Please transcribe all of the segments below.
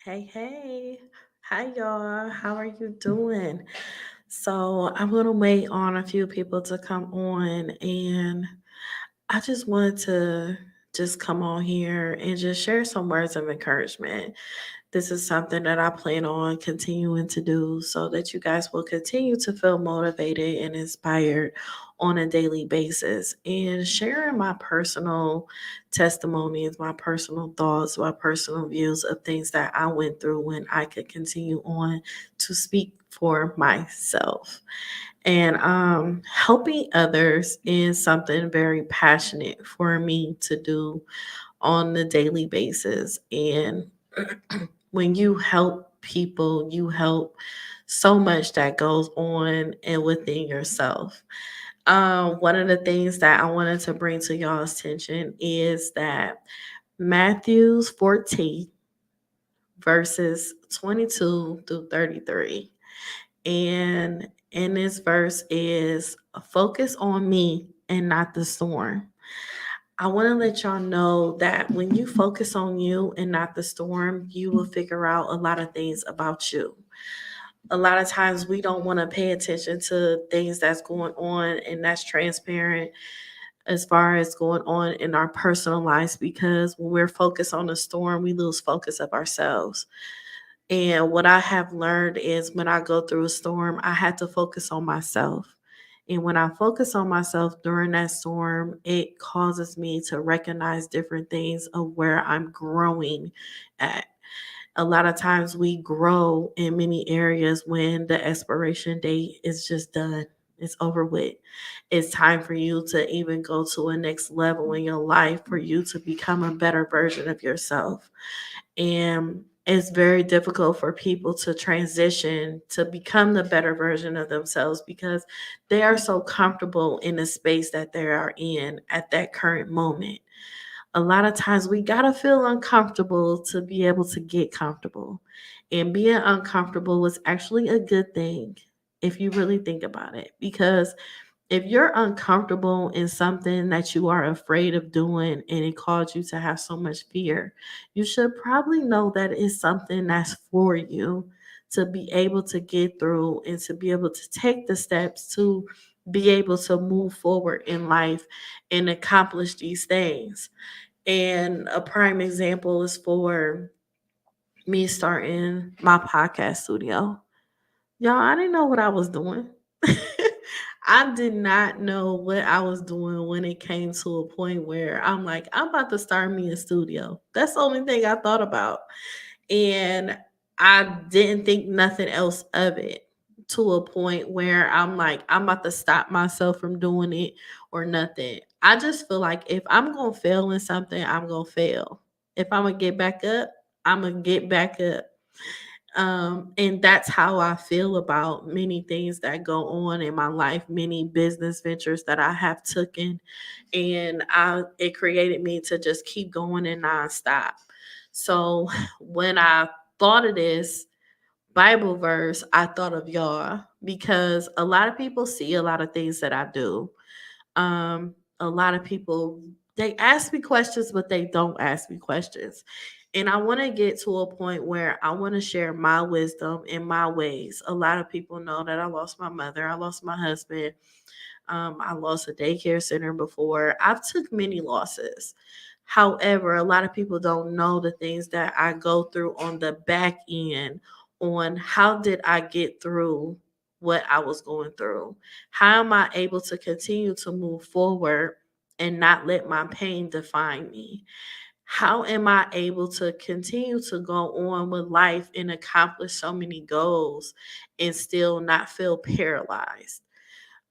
Hey, hey. Hi, y'all. How are you doing? So, I'm going to wait on a few people to come on, and I just wanted to just come on here and just share some words of encouragement. This is something that I plan on continuing to do so that you guys will continue to feel motivated and inspired on a daily basis. And sharing my personal testimonies, my personal thoughts, my personal views of things that I went through when I could continue on to speak for myself. And helping others is something very passionate for me to do on the daily basis. And when you help people, you help so much that goes on and within yourself. One of the things that I wanted to bring to y'all's attention is that Matthews 14, verses 22 through 33. And in this verse is focus on me and not the storm. I want to let y'all know that when you focus on you and not the storm, you will figure out a lot of things about you. A lot of times we don't want to pay attention to things that's going on and that's transparent as far as going on in our personal lives, because when we're focused on the storm, we lose focus of ourselves. And what I have learned is when I go through a storm, I had to focus on myself. And when I focus on myself during that storm, it causes me to recognize different things of where I'm growing at. A lot of times we grow in many areas when the expiration date is just done. It's over with. It's time for you to even go to a next level in your life for you to become a better version of yourself. And it's very difficult for people to transition to become the better version of themselves because they are so comfortable in the space that they are in at that current moment. A lot of times we got to feel uncomfortable to be able to get comfortable. And being uncomfortable was actually a good thing if you really think about it, because if you're uncomfortable in something that you are afraid of doing and it caused you to have so much fear, you should probably know that it's something that's for you to be able to get through and to be able to take the steps to be able to move forward in life and accomplish these things. And a prime example is for me starting my podcast studio. Y'all, I didn't know what I was doing. I did not know what I was doing when it came to a point where I'm like, I'm about to start me a studio. That's the only thing I thought about. And I didn't think nothing else of it to a point where I'm like, I'm about to stop myself from doing it or nothing. I just feel like if I'm going to fail in something, I'm going to fail. If I'm going to get back up, I'm going to get back up. And that's how I feel about many things that go on in my life, many business ventures that I have taken, and it created me to just keep going and nonstop. So when I thought of this Bible verse, I thought of y'all because a lot of people see a lot of things that I do. A lot of people, they ask me questions, but they don't ask me questions. And I want to get to a point where I want to share my wisdom and my ways. A lot of people know that I lost my mother, I lost my husband, I lost a daycare center before. I've took many losses. However, a lot of people don't know the things that I go through on the back end, on how did I get through what I was going through? How am I able to continue to move forward and not let my pain define me? How am I able to continue to go on with life and accomplish so many goals and still not feel paralyzed?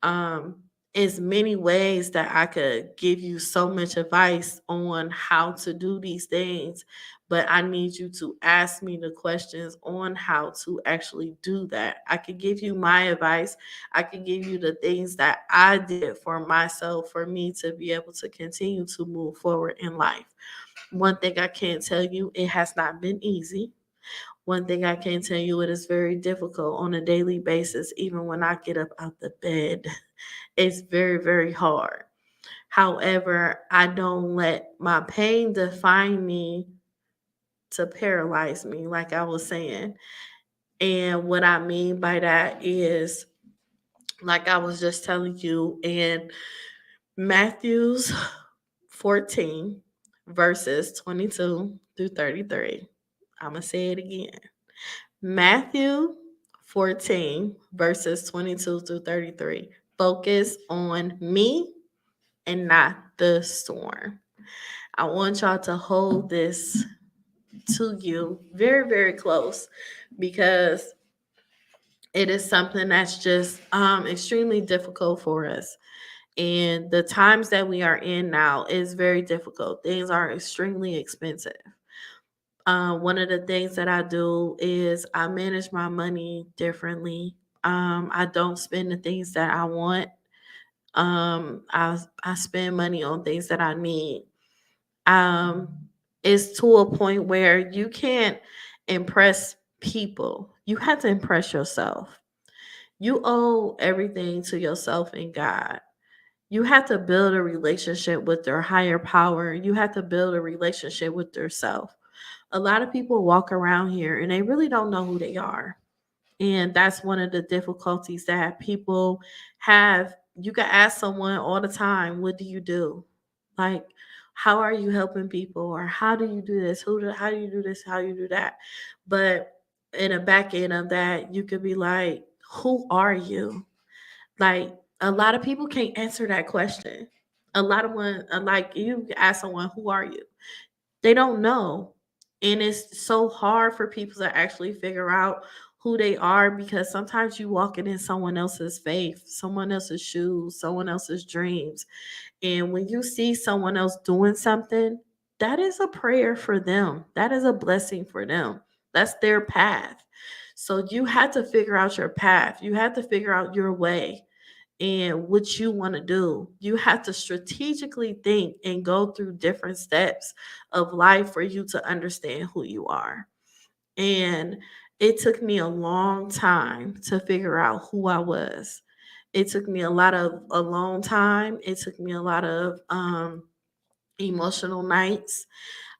um is many ways that I could give you so much advice on how to do these things, but I need you to ask me the questions on how to actually do that. I could give you my advice. I could give you the things that I did for myself for me to be able to continue to move forward in life. One thing I can tell you, it has not been easy. One thing I can tell you, it is very difficult on a daily basis, even when I get up out the bed. It's very, very hard. However, I don't let my pain define me to paralyze me, like I was saying. And what I mean by that is, like I was just telling you in Matthew's 14, verses 22 through 33. I'm going to say it again. Matthew 14, verses 22 through 33. Focus on me and not the storm. I want y'all to hold this to you very, very close, because it is something that's just extremely difficult for us. And the times that we are in now is very difficult. Things are extremely expensive. One of the things that I do is I manage my money differently. I don't spend the things that I want. I spend money on things that I need. It's to a point where you can't impress people. You have to impress yourself. You owe everything to yourself and God. You have to build a relationship with your higher power. You have to build a relationship with yourself. A lot of people walk around here and they really don't know who they are. And that's one of the difficulties that people have. You can ask someone all the time, what do you do? Like, how are you helping people? Or how do you do this? How do you do this? How you do that? But in the back end of that, you could be like, who are you? Like, a lot of people can't answer that question. A lot of one, like, you ask someone, who are you? They don't know. And it's so hard for people to actually figure out who they are, because sometimes you walking in someone else's faith, someone else's shoes, someone else's dreams. And when you see someone else doing something, that is a prayer for them. That is a blessing for them. That's their path. So you have to figure out your path. You have to figure out your way and what you want to do. You have to strategically think and go through different steps of life for you to understand who you are. And it took me a long time to figure out who I was. It took me a long time. It took me a lot of emotional nights.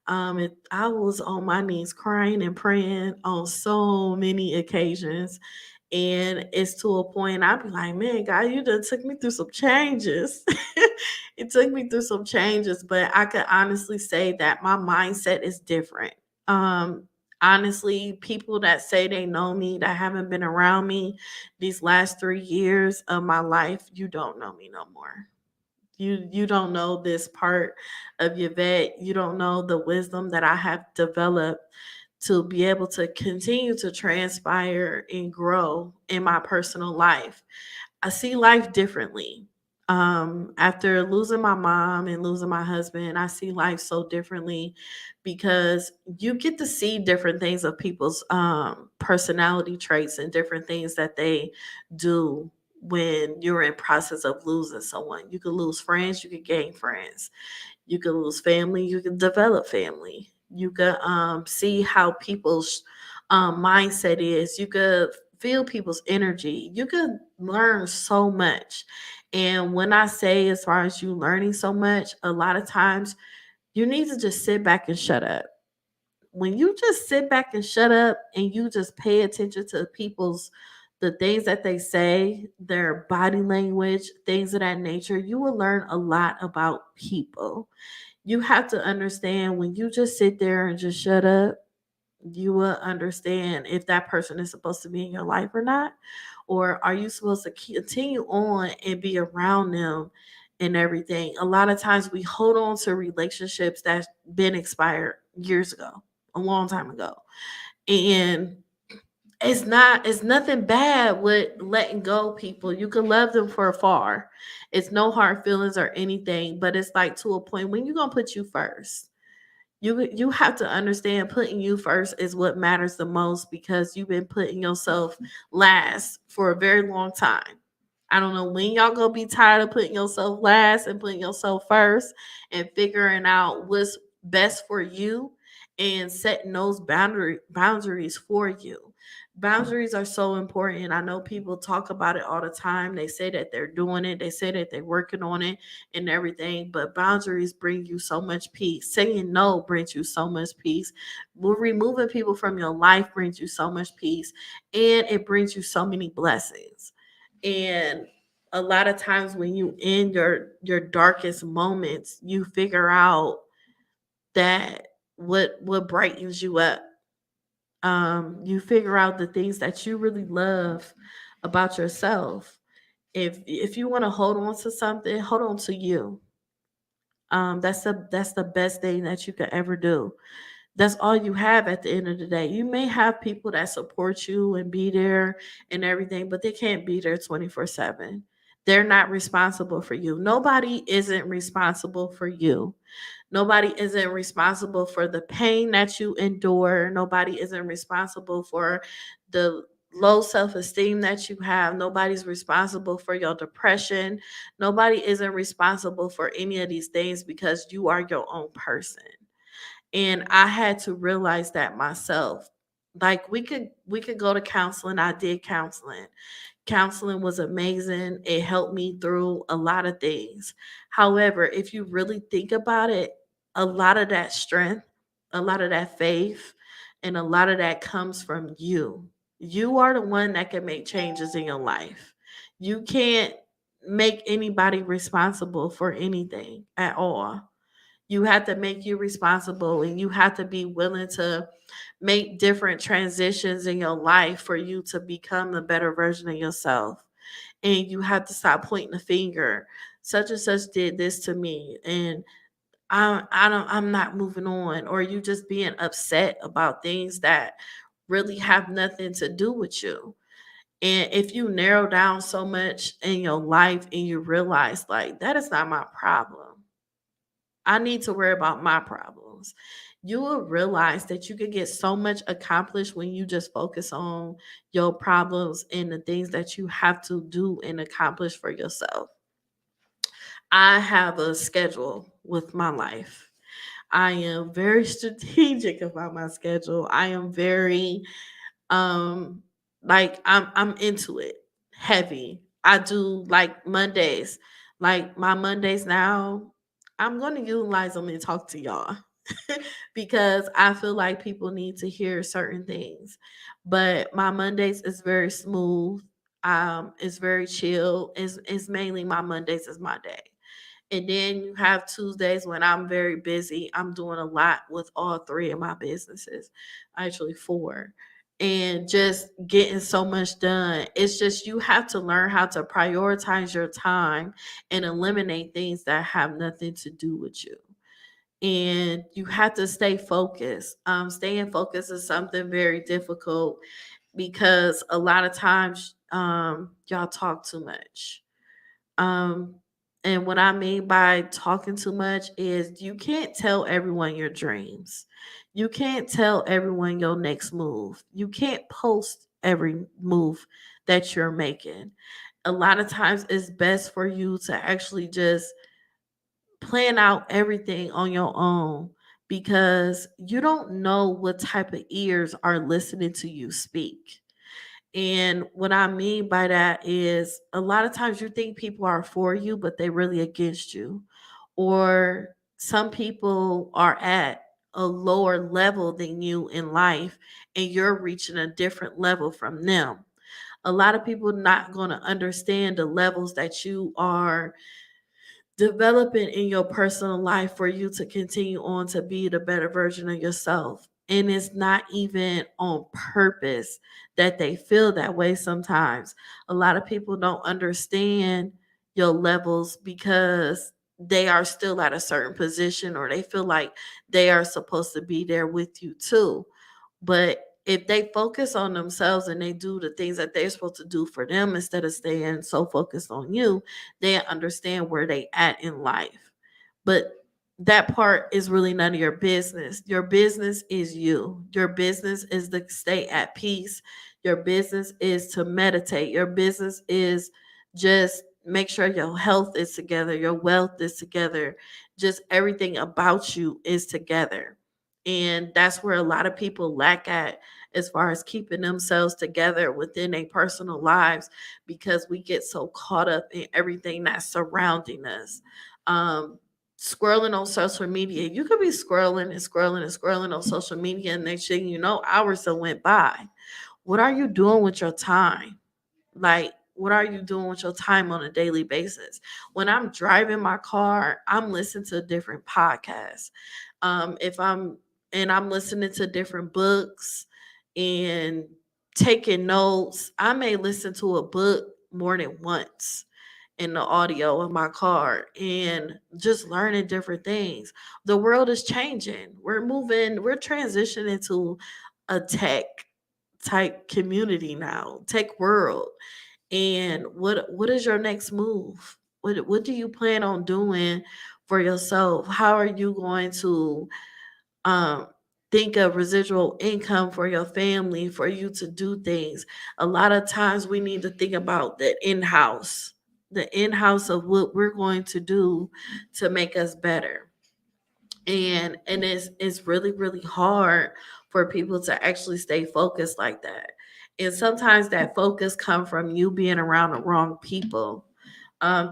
I was on my knees crying and praying on so many occasions. And it's to a point I'd be like, man, God, you done took me through some changes. It took me through some changes, but I could honestly say that my mindset is different. Um, Honestly, people that say they know me, that haven't been around me these last 3 years of my life, you don't know me no more. You don't know this part of Yvette. You don't know the wisdom that I have developed to be able to continue to transpire and grow in my personal life. I see life differently. After losing my mom and losing my husband, I see life so differently, because you get to see different things of people's personality traits and different things that they do when you're in process of losing someone. You could lose friends, you could gain friends. You can lose family, you can develop family. You can see how people's mindset is. You could feel people's energy. You could learn so much. And when I say, as far as you learning so much, a lot of times you need to just sit back and shut up. When you just sit back and shut up and you just pay attention to people's the things that they say, their body language, things of that nature, you will learn a lot about people. You have to understand, when you just sit there and just shut up, you will understand if that person is supposed to be in your life or not, or are you supposed to continue on and be around them and everything. A lot of times we hold on to relationships that's been expired years ago, a long time ago, and it's nothing bad with letting go people. You can love them for afar. It's no hard feelings or anything, but it's like, to a point, when you gonna put you first. You have to understand, putting you first is what matters the most, because you've been putting yourself last for a very long time. I don't know when y'all gonna be tired of putting yourself last and putting yourself first and figuring out what's best for you and setting those boundaries for you. Boundaries are so important. I know people talk about it all the time. They say that they're doing it, they say that they're working on it and everything, but boundaries bring you so much peace. Saying no brings you so much peace. Removing people from your life brings you so much peace, and it brings you so many blessings. And a lot of times when you in your darkest moments, you figure out that what brightens you up. You figure out the things that you really love about yourself. If you want to hold on to something, hold on to you. That's the best thing that you could ever do. That's all you have at the end of the day. You may have people that support you and be there and everything, but they can't be there 24/7. They're not responsible for you. Nobody isn't responsible for you. Nobody isn't responsible for the pain that you endure. Nobody isn't responsible for the low self esteem that you have. Nobody's responsible for your depression. Nobody isn't responsible for any of these things because you are your own person. And I had to realize that myself. Like we could go to counseling. I did counseling. Counseling was amazing. It helped me through a lot of things. However, if you really think about it, a lot of that strength, a lot of that faith, and a lot of that comes from you. You are the one that can make changes in your life. You can't make anybody responsible for anything at all. You have to make you responsible, and you have to be willing to make different transitions in your life for you to become a better version of yourself. And you have to stop pointing the finger. Such and such did this to me, and I'm not moving on, or you just being upset about things that really have nothing to do with you. And if you narrow down so much in your life and you realize like that is not my problem, I need to worry about my problems. You will realize that you can get so much accomplished when you just focus on your problems and the things that you have to do and accomplish for yourself. I have a schedule with my life. I am very strategic about my schedule. I am very like I'm into it heavy. I do like Mondays. Like my Mondays now, I'm going to utilize them and talk to y'all because I feel like people need to hear certain things. But my Mondays is very smooth. It's very chill. It's mainly my Mondays is my day. And then you have Tuesdays when I'm very busy. I'm doing a lot with all three of my businesses, actually four, and just getting so much done. It's just you have to learn how to prioritize your time and eliminate things that have nothing to do with you. And you have to stay focused. Staying focused is something very difficult because a lot of times y'all talk too much. Um, and what I mean by talking too much is you can't tell everyone your dreams. You can't tell everyone your next move. You can't post every move that you're making. A lot of times it's best for you to actually just plan out everything on your own because you don't know what type of ears are listening to you speak. And what I mean by that is a lot of times you think people are for you, but they really against you. Or some people are at a lower level than you in life and you're reaching a different level from them. A lot of people not going to understand the levels that you are developing in your personal life for you to continue on to be the better version of yourself. And it's not even on purpose that they feel that way sometimes. A lot of people don't understand your levels because they are still at a certain position or they feel like they are supposed to be there with you too. But if they focus on themselves and they do the things that they're supposed to do for them instead of staying so focused on you, they understand where they at in life. But that part is really none of your business. Your business is you. Your business is to stay at peace. Your business is to meditate. Your business is just make sure your health is together, your wealth is together, just everything about you is together. And that's where a lot of people lack at as far as keeping themselves together within their personal lives, because we get so caught up in everything that's surrounding us. Um, Scrolling on social media, you could be scrolling and scrolling and scrolling on social media, and next thing you know, hours have went by. What are you doing with your time? Like, what are you doing with your time on a daily basis? When I'm driving my car, I'm listening to different podcasts. If I'm and I'm listening to different books and taking notes, I may listen to a book more than once in the audio of my car and just learning different things. The world is changing. We're transitioning to a tech type community now, tech world. And what is your next move? What do you plan on doing for yourself? How are you going to um think of residual income for your family for you to do things? A lot of times we need to think about the in-house of what we're going to do to make us better. And it's really really hard for people to actually stay focused like that. And sometimes that focus come from you being around the wrong people.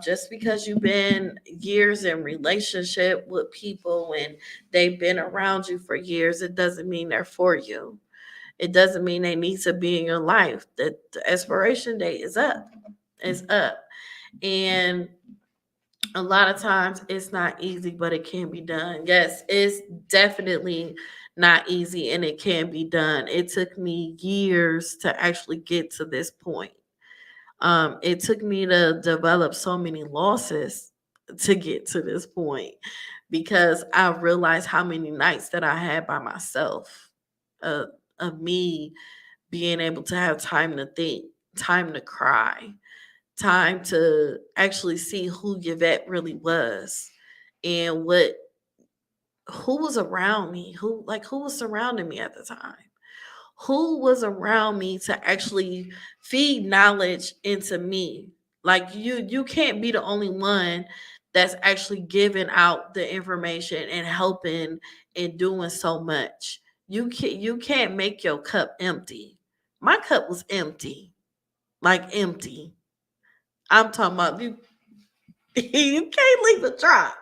Just because you've been years in relationship with people and they've been around you for years, it doesn't mean they're for you. It doesn't mean they need to be in your life. The expiration date is up. It's up. And a lot of times it's not easy, but it can be done. Yes, it's definitely not easy and it can be done. It took me years to actually get to this point. It took me to develop so many losses to get to this point, because I realized how many nights that I had by myself, uh, of me being able to have time to think, time to cry, time to actually see who Yvette really was, and what who was around me, who was surrounding me at the time, who was around me to actually feed knowledge into me. Like, you can't be the only one that's actually giving out the information and helping and doing so much. You can't make your cup empty. My cup was empty, like empty. I'm talking about you. You can't leave a drop.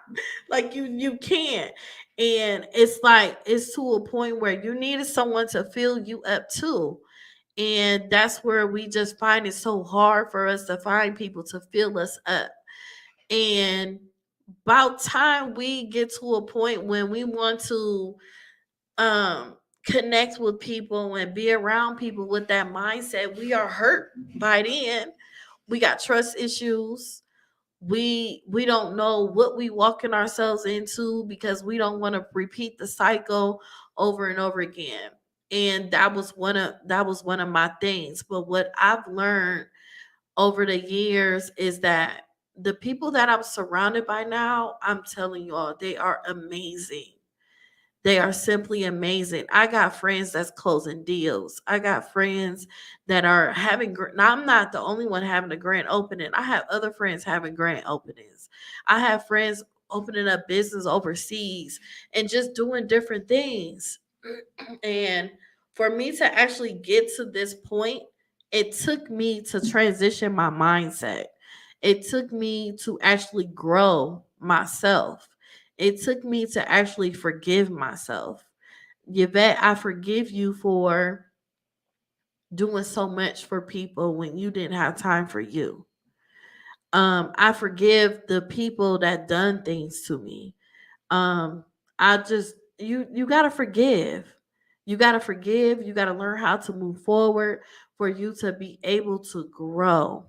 Like, you can't. And it's like it's to a point where you needed someone to fill you up too. And that's where we just find it so hard for us to find people to fill us up. And about time we get to a point when we want to um connect with people and be around people with that mindset, we are hurt by then. We got trust issues. We don't know what we walking ourselves into, because we don't want to repeat the cycle over and over again. And that was one of my things. But what I've learned over the years is that the people that I'm surrounded by now, I'm telling you all, they are amazing. They are simply amazing. I got friends that's closing deals. I got friends that are having. Now, I'm not the only one having a grand opening. I have other friends having grand openings. I have friends opening up business overseas and just doing different things. And for me to actually get to this point, it took me to transition my mindset. It took me to actually grow myself. It took me to actually forgive myself. Yvette, I forgive you for doing so much for people when you didn't have time for you. I forgive the people that done things to me. um I just you got to forgive. You got to forgive. You got to learn how to move forward for you to be able to grow.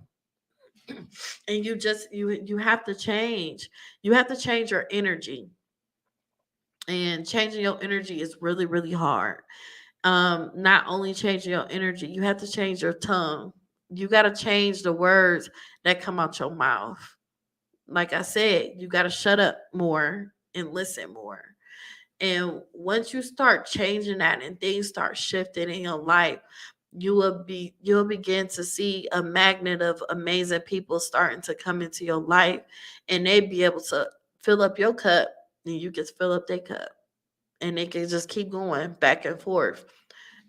And you have to change. You have to change your energy. And changing your energy is really really hard. Not only changing your energy, you have to change your tongue. You got to change the words that come out your mouth. Like I said, you got to shut up more and listen more. And once you start changing that and things start shifting in your life, you'll begin to see a magnet of amazing people starting to come into your life, and they be able to fill up your cup and you just fill up their cup. and it can just keep going back and forth,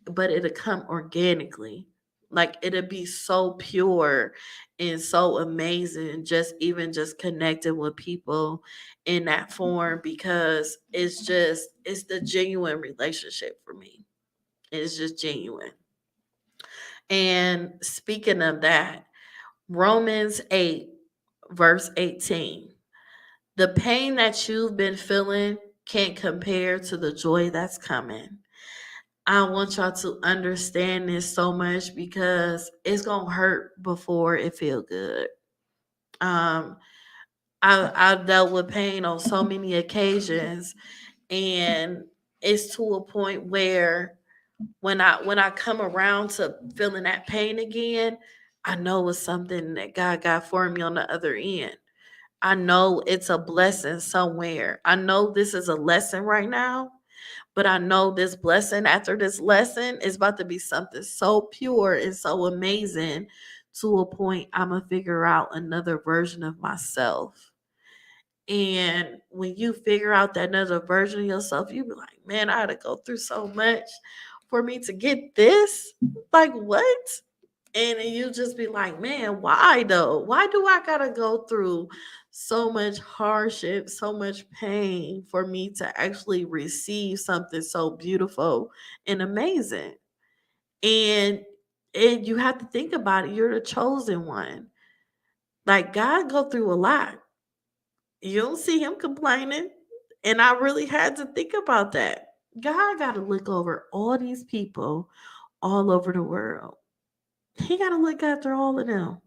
but it'll come organically. Like it'll be so pure and so amazing, just even just connecting with people in that form, because it's the genuine relationship for me. It's just genuine. And speaking of that, Romans 8, verse 18. The pain that you've been feeling can't compare to the joy that's coming. I want y'all to understand this so much because it's gonna hurt before it feel good. Um, I've dealt with pain on so many occasions, and it's to a point where when I come around to feeling that pain again, I know it's something that God got for me on the other end. I know it's a blessing somewhere. I know this is a lesson right now, but I know this blessing after this lesson is about to be something so pure and so amazing, to a point I'm going to figure out another version of myself. And when you figure out that another version of yourself, you be like, man, I had to go through so much for me to get this. Like, what? And then you just be like, man, why though? Why do I gotta go through so much hardship, so much pain for me to actually receive something so beautiful and amazing? And and you have to think about it. You're the chosen one. Like God go through a lot. You don't see him complaining. And I really had to think about that. God got to look over all these people all over the world. He got to look after all of them.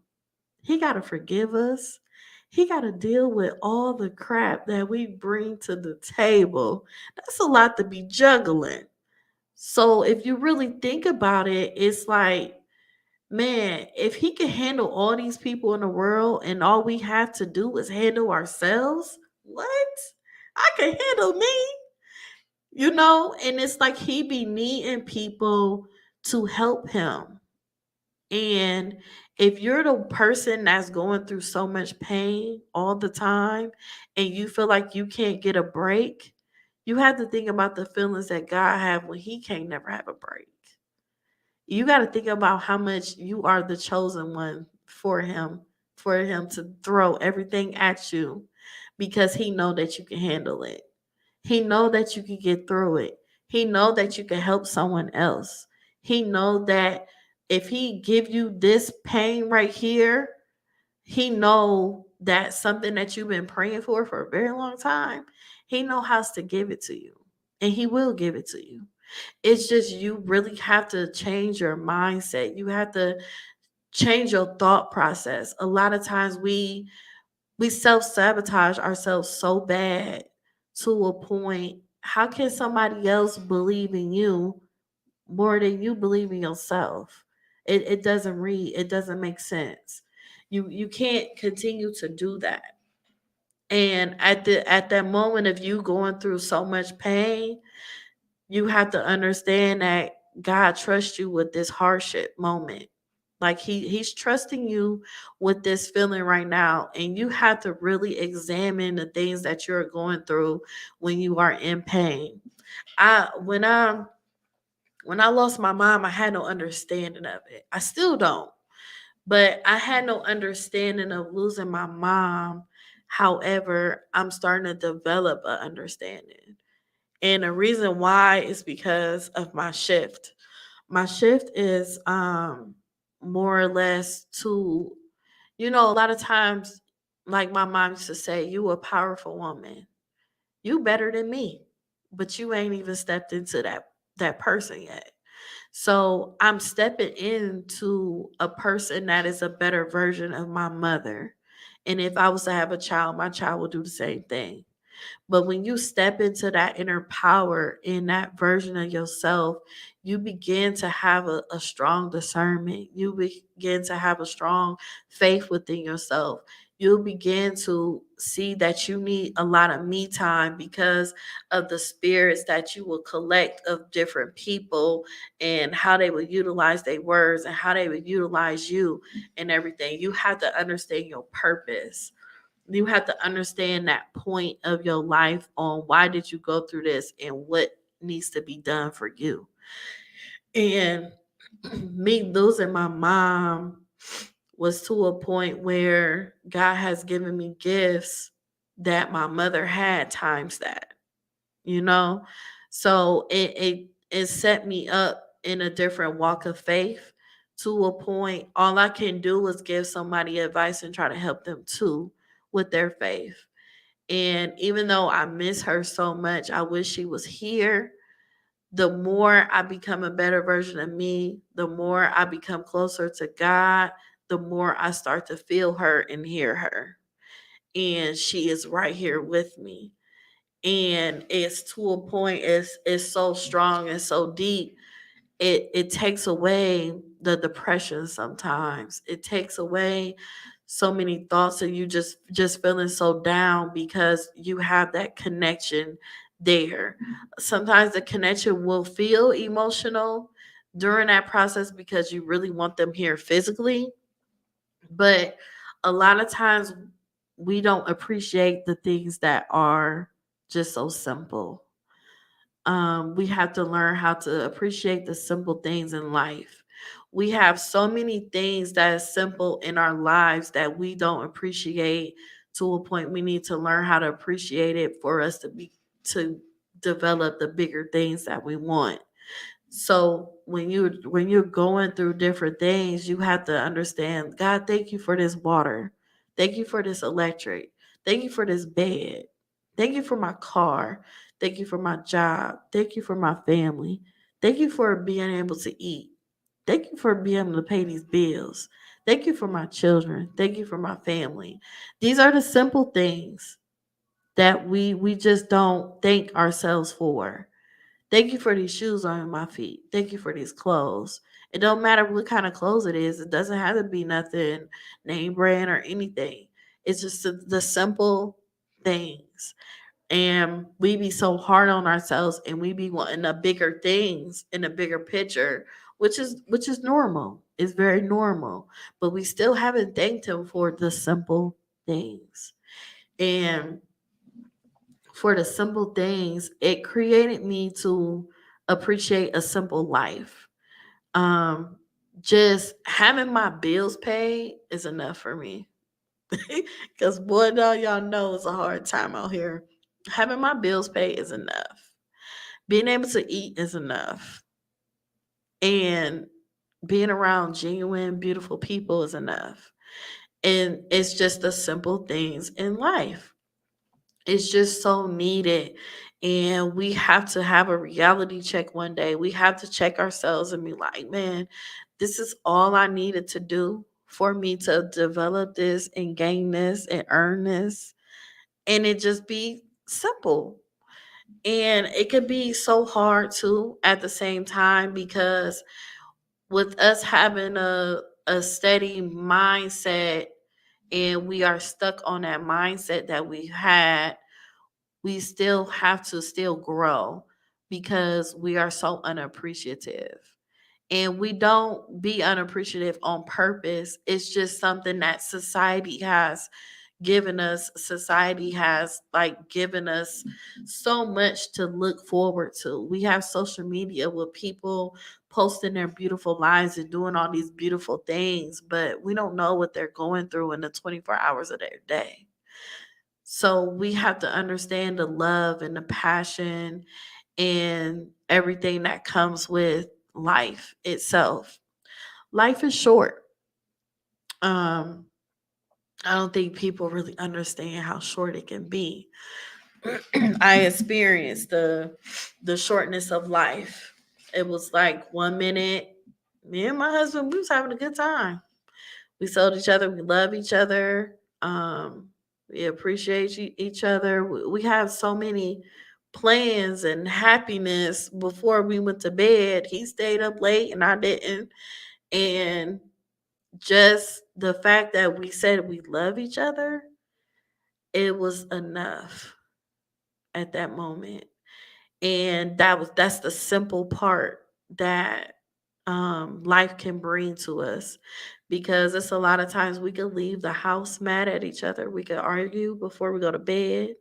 He got to forgive us. He got to deal with all the crap that we bring to the table. That's a lot to be juggling. So if you really think about it, it's like, man, if he can handle all these people in the world and all we have to do is handle ourselves, what? I can handle me, and it's like he be needing people to help him. And if you're the person that's going through so much pain all the time and you feel like you can't get a break, you have to think about the feelings that God have when he can't never have a break. You got to think about how much you are the chosen one for him to throw everything at you, because he know that you can handle it. He know that you can get through it. He know that you can help someone else. He know that if he give you this pain right here, he know that something that you've been praying for a very long time. He know how to give it to you, and he will give it to you. It's just you really have to change your mindset. You have to change your thought process. A lot of times we self-sabotage ourselves so bad, to a point. How can somebody else believe in you more than you believe in yourself? It doesn't read, it doesn't make sense. You can't continue to do that. And at that moment of you going through so much pain, you have to understand that God trusts you with this hardship moment. Like he's trusting you with this feeling right now, and you have to really examine the things that you're going through when you are in pain. I when I lost my mom, I had no understanding of it. I still don't, but I had no understanding of losing my mom. However, I'm starting to develop an understanding. And the reason why is because of my shift. My shift is more or less to, a lot of times, like my mom used to say, you a powerful woman. You better than me. But you ain't even stepped into that person yet. So I'm stepping into a person that is a better version of my mother. And if I was to have a child, my child will do the same thing. But when you step into that inner power in that version of yourself, you begin to have a strong discernment. You begin to have a strong faith within yourself. You'll begin to see that you need a lot of me time because of the spirits that you will collect of different people and how they will utilize their words and how they will utilize you and everything. You have to understand your purpose. You have to understand that point of your life on why did you go through this and what needs to be done for you. And me losing my mom was to a point where God has given me gifts that my mother had times that, you know? So it set me up in a different walk of faith to a point all I can do is give somebody advice and try to help them too with their faith. And even though I miss her so much, I wish she was here. The more I become a better version of me, the more I become closer to God, the more I start to feel her and hear her. And she is right here with me. And it's to a point, it's so strong and so deep. It takes away the depression sometimes. It takes away so many thoughts of you just feeling so down because you have that connection there. Sometimes the connection will feel emotional during that process because you really want them here physically, but a lot of times we don't appreciate the things that are just so simple. We have to learn how to appreciate the simple things in life. We have so many things that are simple in our lives that we don't appreciate to a point we need to learn how to appreciate it for us to develop the bigger things that we want. So when you're going through different things, you have to understand, God, thank you for this water. Thank you for this electric. Thank you for this bed. Thank you for my car. Thank you for my job. Thank you for my family. Thank you for being able to eat. Thank you for being able to pay these bills. Thank you for my children. Thank you for my family. These are the simple things that we just don't thank ourselves for. Thank you for these shoes on my feet. Thank you for these clothes. It don't matter what kind of clothes it is. It doesn't have to be nothing name brand or anything. It's just the simple things. And we be so hard on ourselves and we be wanting the bigger things in a bigger picture, which is normal. It's very normal. But we still haven't thanked him for the simple things. And for the simple things, it created me to appreciate a simple life. Um, just having my bills paid is enough for me. Because boy, y'all know it's a hard time out here. Having my bills paid is enough. Being able to eat is enough. And being around genuine, beautiful people is enough. And it's just the simple things in life. It's just so needed. And we have to have a reality check one day. We have to check ourselves and be like, man, this is all I needed to do for me to develop this and gain this and earn this. And it just be simple. And it could be so hard too at the same time because with us having a steady mindset and we are stuck on that mindset that we had, we still have to still grow because we are so unappreciative. And we don't be unappreciative on purpose. It's just something that society has given us. Society has like given us so much to look forward to. We have social media with people posting their beautiful lives and doing all these beautiful things, but we don't know what they're going through in the 24 hours of their day. So we have to understand the love and the passion and everything that comes with life itself. Life is short. Um, I don't think people really understand how short it can be. I experienced the shortness of life. It was like 1 minute, me and my husband, we was having a good time. We sold each other. We love each other. We appreciate each other. We have so many plans and happiness before we went to bed. He stayed up late and I didn't. And just the fact that we said we love each other, it was enough at that moment. And that's the simple part that life can bring to us, because it's a lot of times we could leave the house mad at each other. We could argue before we go to bed.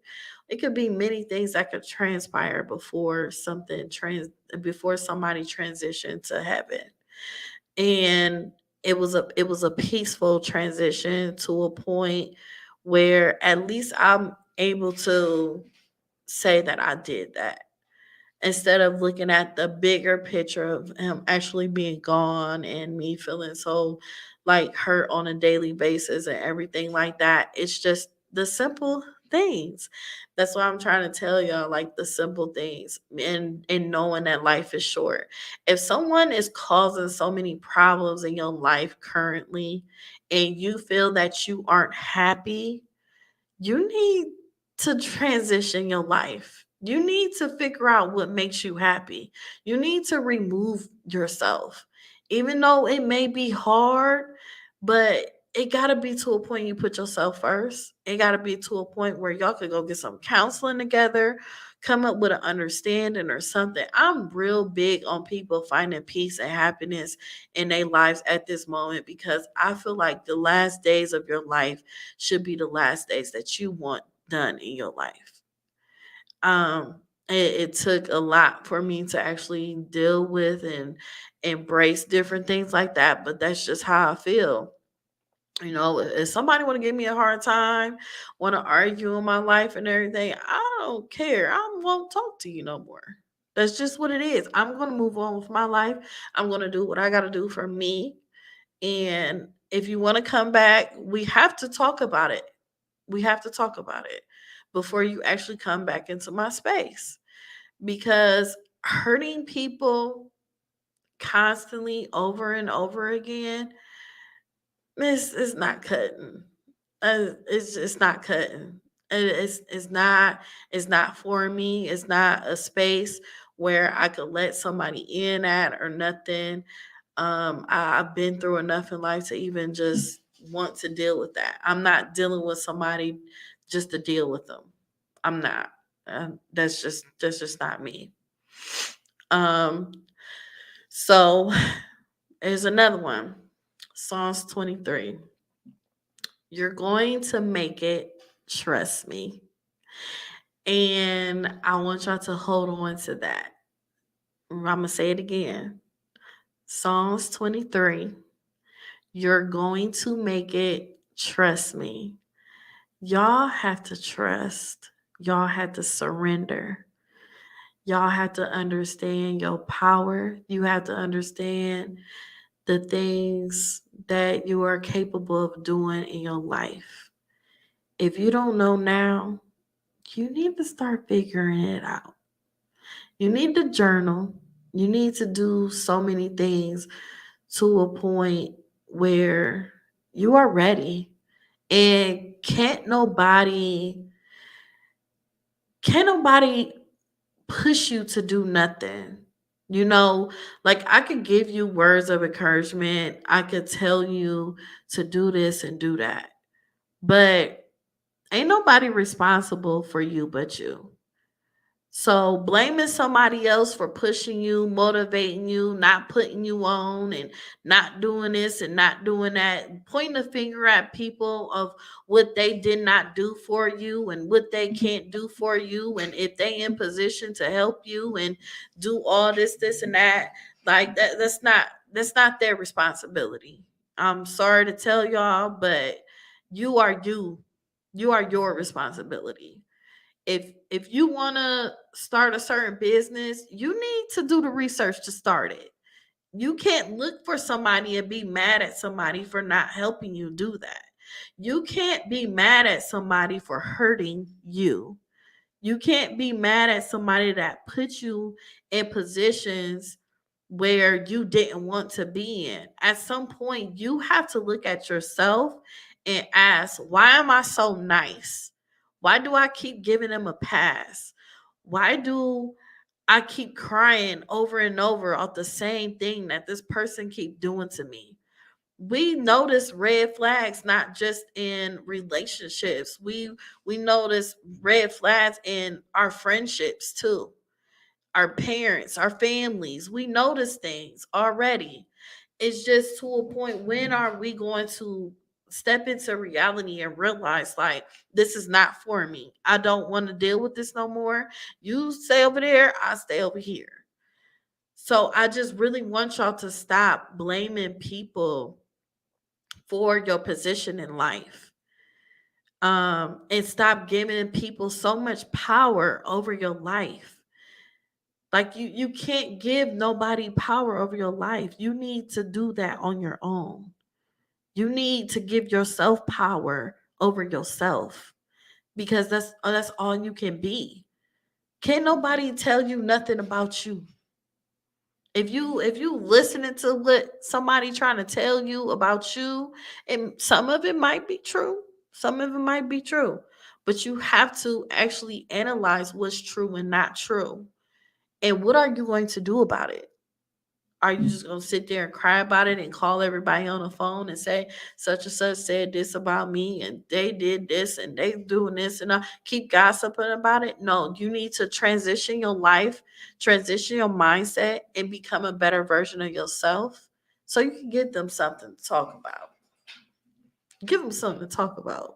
It could be many things that could transpire before somebody transitioned to heaven. And it was a peaceful transition to a point where at least I'm able to say that I did that, instead of looking at the bigger picture of him actually being gone and me feeling so like hurt on a daily basis and everything like that. It's just the simple things. That's what I'm trying to tell y'all, like the simple things, and knowing that life is short. If someone is causing so many problems in your life currently and you feel that you aren't happy, you need to transition your life. You need to figure out what makes you happy. You need to remove yourself. Even though it may be hard, but it got to be to a point you put yourself first. It got to be to a point where y'all could go get some counseling together, come up with an understanding or something. I'm real big on people finding peace and happiness in their lives at this moment, because I feel like the last days of your life should be the last days that you want done in your life. It took a lot for me to actually deal with and embrace different things like that, but that's just how I feel. If somebody want to give me a hard time, want to argue in my life and everything, I don't care. I won't talk to you no more. That's just what it is. I'm going to move on with my life. I'm going to do what I got to do for me. And if you want to come back, we have to talk about it. We have to talk about it before you actually come back into my space, because hurting people constantly over and over again, it's not cutting. It's just not cutting. It's not for me. It's not a space where I could let somebody in at or nothing. I've been through enough in life to even just want to deal with that. I'm not dealing with somebody just to deal with them. I'm not. That's just not me. Um, so there's another one. Psalms 23. You're going to make it, trust me. And I want y'all to hold on to that. I'm gonna say it again. Psalms 23. You're going to make it, trust me. Y'all have to trust. Y'all have to surrender. Y'all have to understand your power. You have to understand the things that you are capable of doing in your life. If you don't know now, you need to start figuring it out. You need to journal. You need to do so many things to a point where you are ready. And can't nobody push you to do nothing. You know, like I could give you words of encouragement. I could tell you to do this and do that. But ain't nobody responsible for you but you. So blaming somebody else for pushing you, motivating you, not putting you on, and not doing this and not doing that, pointing a finger at people of what they did not do for you and what they can't do for you, and if they in position to help you and do all this and that, like that's not their responsibility. I'm sorry to tell y'all, but you are you. You are your responsibility. If you want to start a certain business, you need to do the research to start it. You can't look for somebody and be mad at somebody for not helping you do that. You can't be mad at somebody for hurting you. You can't be mad at somebody that put you in positions where you didn't want to be in. At some point, you have to look at yourself and ask, why am I so nice? Why do I keep giving them a pass? Why do I keep crying over and over off the same thing that this person keep doing to me? We notice red flags not just in relationships. We notice red flags in our friendships too. Our parents, our families, we notice things already. It's just to a point, when are we going to step into reality and realize like this is not for me. I don't want to deal with this no more. You stay over there, I stay over here. So I just really want y'all to stop blaming people for your position in life. And stop giving people so much power over your life. Like you can't give nobody power over your life. You need to do that on your own. You need to give yourself power over yourself because that's all you can be. Can't nobody tell you nothing about you. If you listening to what somebody trying to tell you about you, and some of it might be true, some of it might be true, but you have to actually analyze what's true and not true. And what are you going to do about it? Are you just gonna sit there and cry about it and call everybody on the phone and say such and such said this about me and they did this and they doing this and keep gossiping about it? No, you need to transition your life, transition your mindset, and become a better version of yourself so you can get them something to talk about. Give them something to talk about.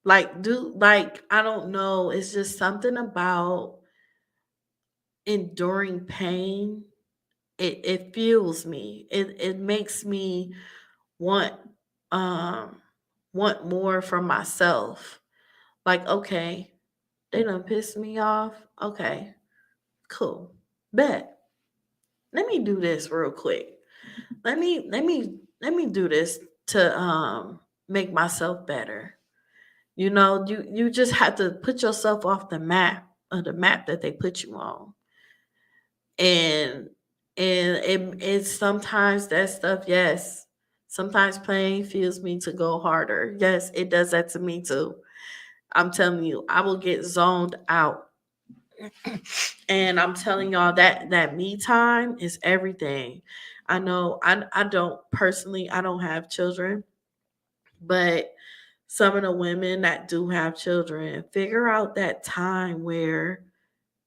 Like I don't know, it's just something about enduring pain. It fuels me. It makes me want um want more from myself. Like, okay, they done pissed me off. Okay, cool. Bet. Let me do this real quick. Let me do this to make myself better. You know, you just have to put yourself off the map, of the map that they put you on. And it's sometimes that stuff, yes. Sometimes pain fuels me to go harder. Yes, it does that to me too. I'm telling you, I will get zoned out. And I'm telling y'all that me time is everything. I know I don't personally, I don't have children, but some of the women that do have children figure out that time where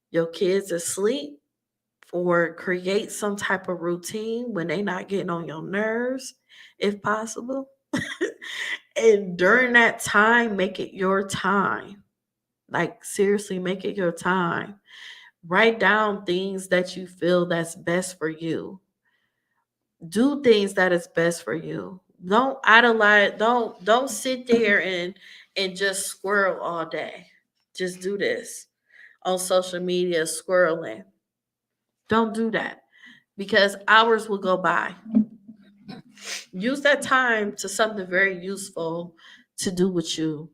your kids asleep or create some type of routine when they not getting on your nerves if possible. And during that time, make it your time. Like seriously, make it your time. Write down things that you feel that's best for you. Do things that is best for you. Don't idolize, don't sit there and just squirrel all day. Just do this on social media, squirreling. Don't do that because hours will go by. Use that time to something very useful to do with you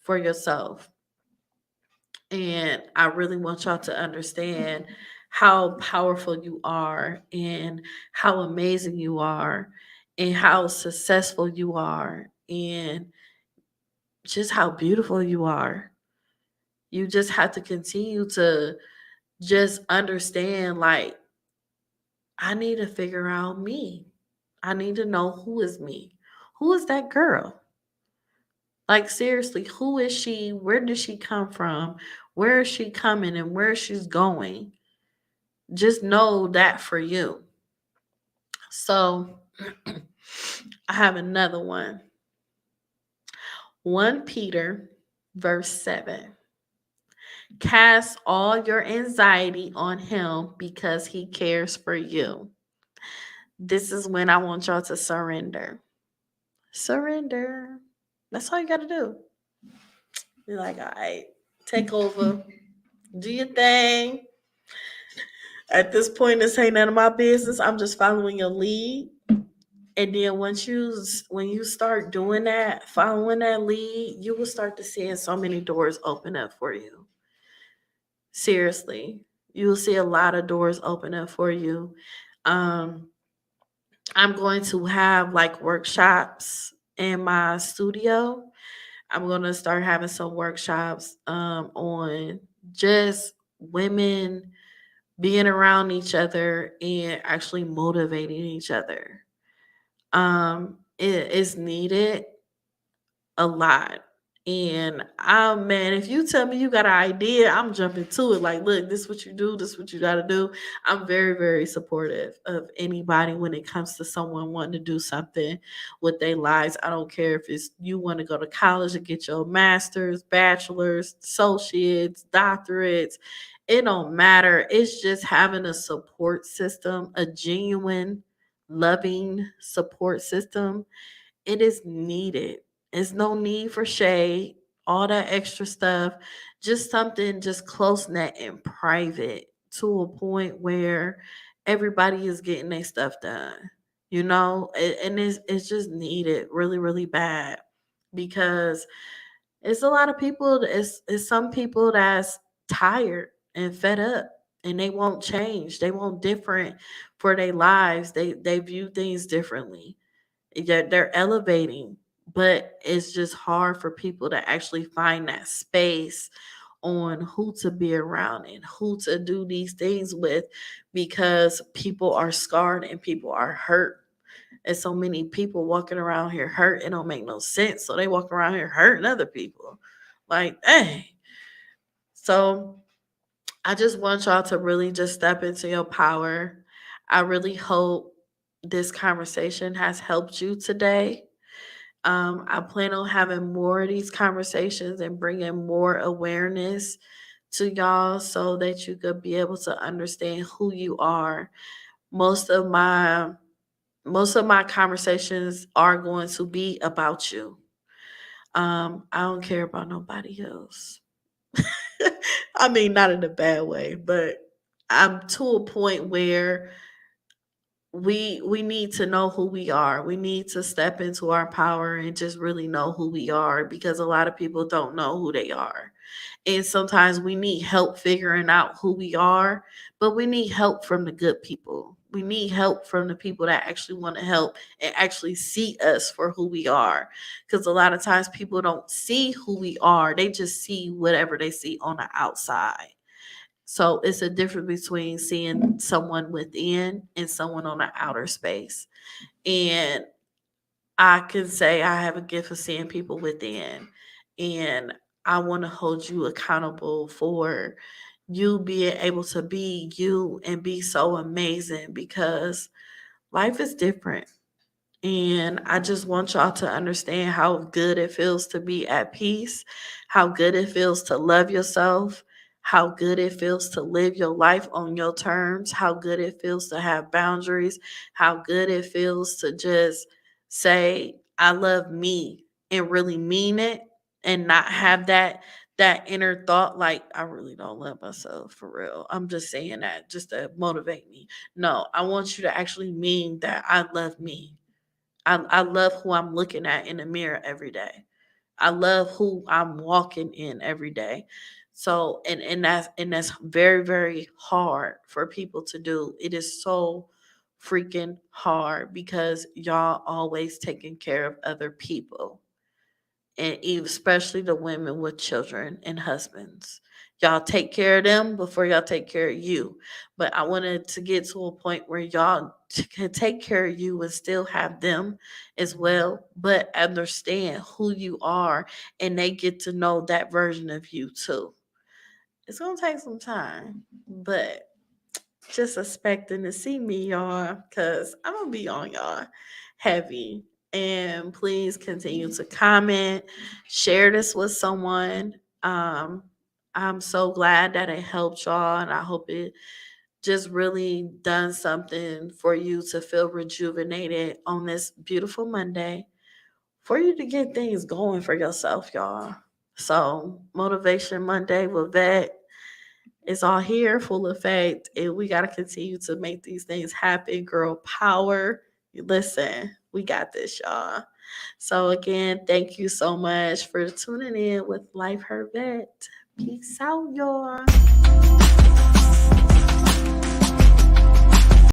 for yourself. And I really want y'all to understand how powerful you are and how amazing you are and how successful you are and just how beautiful you are. You just have to continue to just understand like I need to figure out me. I need to know who is me. Who is that girl? Like seriously, who is she? Where did she come from? Where is she coming and where she's going? Just know that for you. So I have another one. 1 Peter verse 7. Cast all your anxiety on him because he cares for you. This is when I want y'all to surrender. Surrender. That's all you got to do. You're like, all right, take over, do your thing. At this point, this ain't none of my business. I'm just following your lead. And then when you start doing that, following that lead, you will start to see so many doors open up for you. Seriously, you will see a lot of doors open up for you. Um, I'm going to have like workshops in my studio. I'm going to start having some workshops on just women being around each other and actually motivating each other. It is needed a lot. And man, if you tell me you got an idea, I'm jumping to it. Like, look, this what you do, this what you gotta do. I'm very, very supportive of anybody when it comes to someone wanting to do something with their lives. I don't care if it's you want to go to college and get your master's, bachelor's, associates, doctorates. It don't matter. It's just having a support system, a genuine, loving support system. It is needed. There's no need for shade, all that extra stuff. Just something just close knit and private to a point where everybody is getting their stuff done. And it's just needed really, really bad because it's a lot of people. It's some people that's tired and fed up, and they won't change. They want different for their lives. They view things differently. They're elevating, but it's just hard for people to actually find that space on who to be around and who to do these things with, because people are scarred and people are hurt. And so many people walking around here hurt, it don't make no sense. So they walk around here hurting other people. Like, hey. So I just want y'all to really just step into your power. I really hope this conversation has helped you today. I plan on having more of these conversations and bringing more awareness to y'all so that you could be able to understand who you are. Most of my most of my conversations are going to be about you. I don't care about nobody else. I mean, not in a bad way, but I'm to a point where we need to know who we are. We need to step into our power and just really know who we are, because a lot of people don't know who they are. And sometimes we need help figuring out who we are, but we need help from the good people. We need help from the people that actually want to help and actually see us for who we are. Because a lot of times people don't see who we are, they just see whatever they see on the outside. So it's a difference between seeing someone within and someone on the outer space. And I can say I have a gift of seeing people within. And I want to hold you accountable for you being able to be you and be so amazing, because life is different. And I just want y'all to understand how good it feels to be at peace, how good it feels to love yourself, how good it feels to live your life on your terms, how good it feels to have boundaries, how good it feels to just say, I love me and really mean it, and not have that inner thought like I really don't love myself for real. I'm just saying that just to motivate me. No, I want you to actually mean that I love me. I love who I'm looking at in the mirror every day. I love who I'm walking in every day. So and that's very, very hard for people to do. It is so freaking hard because y'all always taking care of other people, and especially the women with children and husbands. Y'all take care of them before y'all take care of you. But I wanted to get to a point where y'all can take care of you and still have them as well, but understand who you are, and they get to know that version of you too. It's gonna take some time, but just expecting to see me, y'all, because I'm gonna be on y'all heavy. And please continue to comment, share this with someone. Um, I'm so glad that it helped y'all, and I hope it just really done something for you to feel rejuvenated on this beautiful Monday, for you to get things going for yourself, y'all. So, Motivation Monday with Vet, it's all here, full effect, and we got to continue to make these things happen. Girl power. Listen, we got this, y'all. So, again, thank you so much for tuning in with Life Her Vet. Peace out, y'all.